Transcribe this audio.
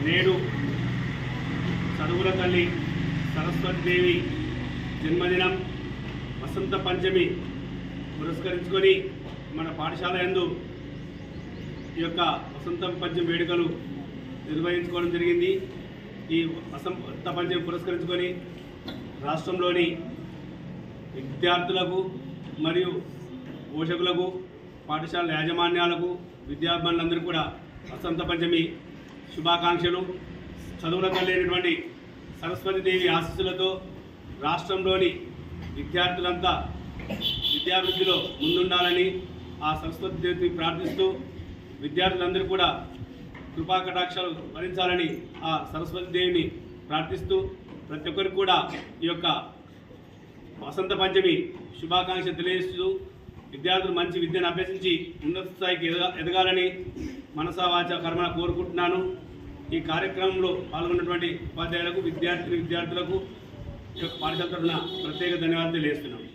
నేడు చదువుల తల్లి సరస్వతీదేవి జన్మదినం వసంత పంచమి పురస్కరించుకొని మన పాఠశాల యందు ఈ యొక్క వసంత పంచమి వేడుకలు నిర్వహించుకోవడం జరిగింది। ఈ వసంత పంచమి పురస్కరించుకొని రాష్ట్రంలోని విద్యార్థులకు మరియు పోషకులకు పాఠశాల యాజమాన్యాలకు విద్యార్థులందరూ కూడా వసంత పంచమి శుభాకాంక్షలు। చదువుల తల్లి సరస్వతీదేవి ఆశీస్సులతో రాష్ట్రంలోని విద్యార్థులంతా విద్యాభివృద్ధిలో ముందుండాలని ఆ సరస్వతీదేవిని ప్రార్థిస్తూ విద్యార్థులందరూ కూడా కృపా కటాక్షాలు భరించాలని ఆ సరస్వతీదేవిని ప్రార్థిస్తూ ప్రతి ఒక్కరికి కూడా ఈ యొక్క వసంత పంచమి శుభాకాంక్షలు తెలియజేస్తూ విద్యార్థులు మంచి విద్యను అభ్యసించి ఉన్నత స్థాయికి ఎదగాలని మనసా వాచా కర్మణ కోరుకుంటున్నాను। ఈ కార్యక్రమంలో పాల్గొన్నటువంటి ఉపాధ్యాయులకు విద్యార్థులకు ఈ యొక్క పాఠశాల తరఫున ప్రత్యేక ధన్యవాదాలు తెలియజేస్తున్నాను।